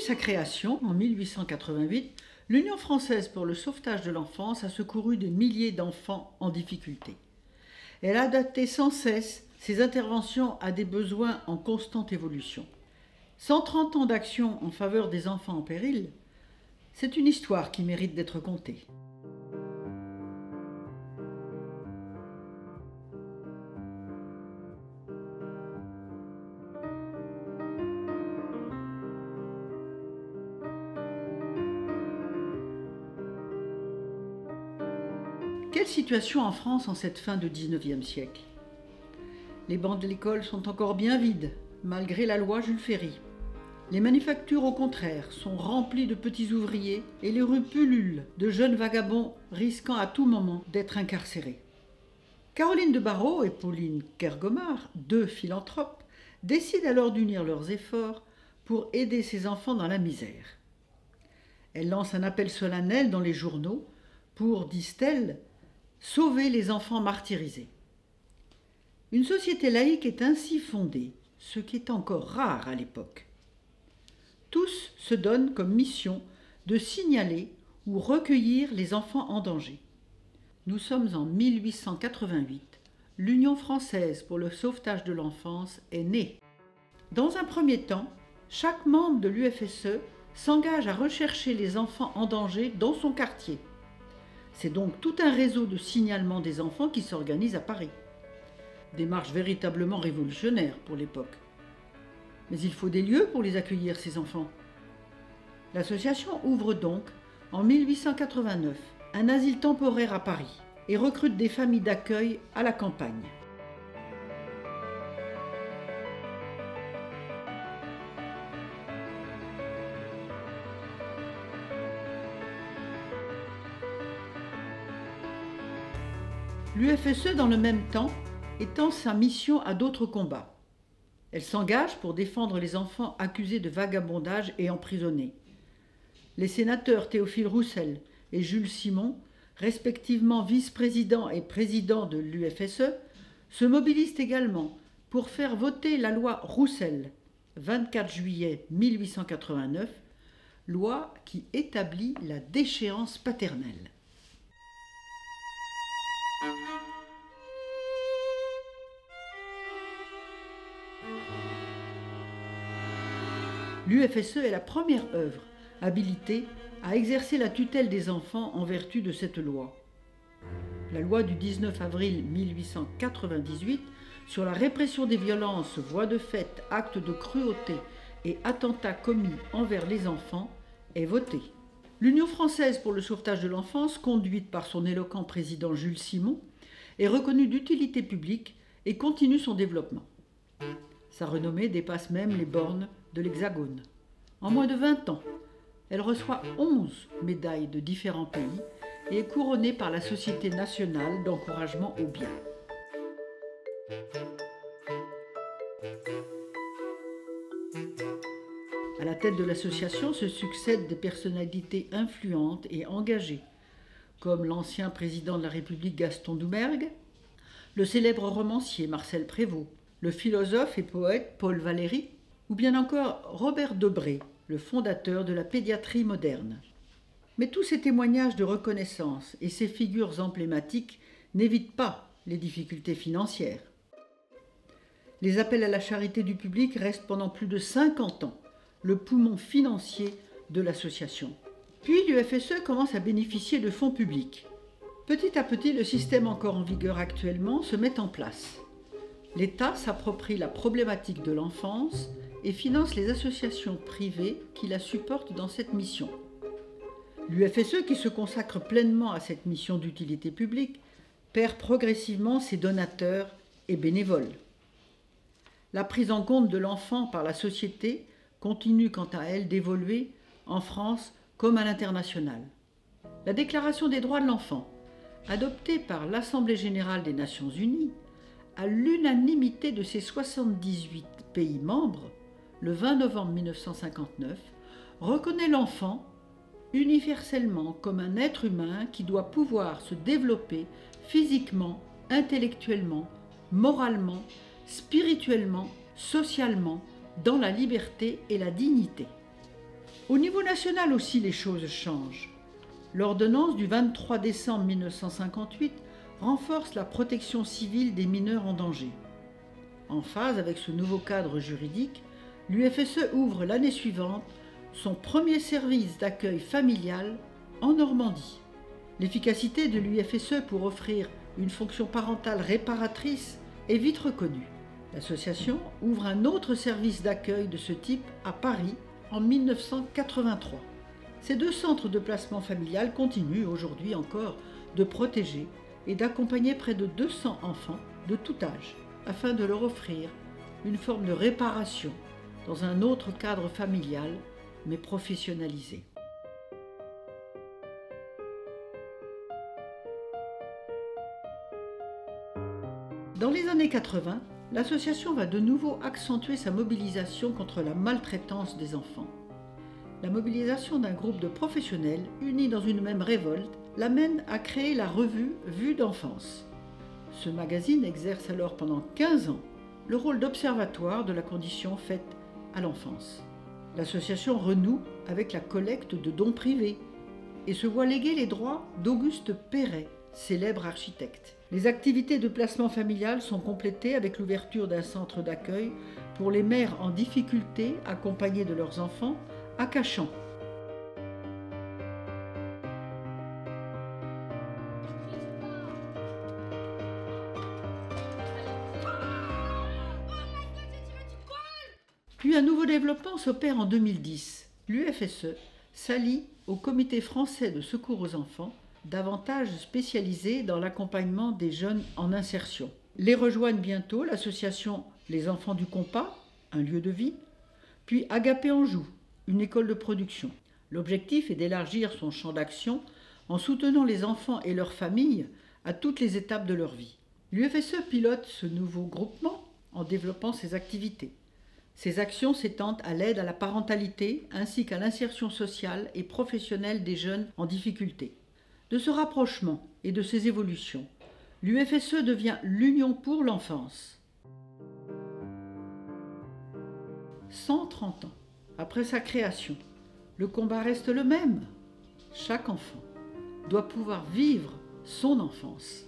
sa création, en 1888, l'Union française pour le sauvetage de l'enfance a secouru des milliers d'enfants en difficulté. Elle a adapté sans cesse ses interventions à des besoins en constante évolution. 130 ans d'action en faveur des enfants en péril, c'est une histoire qui mérite d'être contée. Quelle situation en France en cette fin de XIXe siècle? Les bancs de l'école sont encore bien vides, malgré la loi Jules Ferry. Les manufactures, au contraire, sont remplies de petits ouvriers et les rues pullulent de jeunes vagabonds risquant à tout moment d'être incarcérés. Caroline de Barrault et Pauline Kergomard, deux philanthropes, décident alors d'unir leurs efforts pour aider ces enfants dans la misère. Elles lancent un appel solennel dans les journaux pour, disent-elles, sauver les enfants martyrisés. Une société laïque est ainsi fondée, ce qui est encore rare à l'époque. Tous se donnent comme mission de signaler ou recueillir les enfants en danger. Nous sommes en 1888. L'Union française pour le sauvetage de l'enfance est née. Dans un premier temps, chaque membre de l'UFSE s'engage à rechercher les enfants en danger dans son quartier. C'est donc tout un réseau de signalement des enfants qui s'organise à Paris. Démarche véritablement révolutionnaire pour l'époque. Mais il faut des lieux pour les accueillir, ces enfants. L'association ouvre donc, en 1889, un asile temporaire à Paris et recrute des familles d'accueil à la campagne. L'UFSE, dans le même temps, étend sa mission à d'autres combats. Elle s'engage pour défendre les enfants accusés de vagabondage et emprisonnés. Les sénateurs Théophile Roussel et Jules Simon, respectivement vice-président et président de l'UFSE, se mobilisent également pour faire voter la loi Roussel, 24 juillet 1889, loi qui établit la déchéance paternelle. L'UFSE est la première œuvre habilitée à exercer la tutelle des enfants en vertu de cette loi. La loi du 19 avril 1898 sur la répression des violences, voies de fait, actes de cruauté et attentats commis envers les enfants est votée. L'Union française pour le sauvetage de l'enfance, conduite par son éloquent président Jules Simon, est reconnue d'utilité publique et continue son développement. Sa renommée dépasse même les bornes de l'Hexagone. En moins de 20 ans, elle reçoit 11 médailles de différents pays et est couronnée par la Société nationale d'encouragement au bien. À la tête de l'association se succèdent des personnalités influentes et engagées, comme l'ancien président de la République Gaston Doumergue, le célèbre romancier Marcel Prévost, le philosophe et poète Paul Valéry, ou bien encore Robert Debré, le fondateur de la pédiatrie moderne. Mais tous ces témoignages de reconnaissance et ces figures emblématiques n'évitent pas les difficultés financières. Les appels à la charité du public restent pendant plus de 50 ans le poumon financier de l'association. Puis l'UFSE commence à bénéficier de fonds publics. Petit à petit, le système encore en vigueur actuellement se met en place. L'État s'approprie la problématique de l'enfance et finance les associations privées qui la supportent dans cette mission. L'UFSE, qui se consacre pleinement à cette mission d'utilité publique, perd progressivement ses donateurs et bénévoles. La prise en compte de l'enfant par la société continue quant à elle d'évoluer en France comme à l'international. La Déclaration des droits de l'enfant, adoptée par l'Assemblée générale des Nations unies, à l'unanimité de ses 78 pays membres, le 20 novembre 1959, reconnaît l'enfant universellement comme un être humain qui doit pouvoir se développer physiquement, intellectuellement, moralement, spirituellement, socialement, dans la liberté et la dignité. Au niveau national aussi, les choses changent. L'ordonnance du 23 décembre 1958 renforce la protection civile des mineurs en danger. En phase avec ce nouveau cadre juridique, l'UFSE ouvre l'année suivante son premier service d'accueil familial en Normandie. L'efficacité de l'UFSE pour offrir une fonction parentale réparatrice est vite reconnue. L'association ouvre un autre service d'accueil de ce type à Paris en 1983. Ces deux centres de placement familial continuent aujourd'hui encore de protéger et d'accompagner près de 200 enfants de tout âge afin de leur offrir une forme de réparation dans un autre cadre familial mais professionnalisé. Dans les années 80, l'association va de nouveau accentuer sa mobilisation contre la maltraitance des enfants. La mobilisation d'un groupe de professionnels unis dans une même révolte l'amène à créer la revue Vue d'enfance. Ce magazine exerce alors pendant 15 ans le rôle d'observatoire de la condition faite à l'enfance. L'association renoue avec la collecte de dons privés et se voit léguer les droits d'Auguste Perret, célèbre architecte. Les activités de placement familial sont complétées avec l'ouverture d'un centre d'accueil pour les mères en difficulté accompagnées de leurs enfants à Cachan. Puis un nouveau développement s'opère en 2010. L'UFSE s'allie au Comité français de secours aux enfants, davantage spécialisé dans l'accompagnement des jeunes en insertion. Les rejoignent bientôt l'association Les Enfants du Compas, un lieu de vie, puis Agapé Anjou, une école de production. L'objectif est d'élargir son champ d'action en soutenant les enfants et leurs familles à toutes les étapes de leur vie. L'UFSE pilote ce nouveau groupement en développant ses activités. Ces actions s'étendent à l'aide à la parentalité ainsi qu'à l'insertion sociale et professionnelle des jeunes en difficulté. De ce rapprochement et de ces évolutions, l'UFSE devient l'Union pour l'enfance. 130 ans après sa création, le combat reste le même. Chaque enfant doit pouvoir vivre son enfance.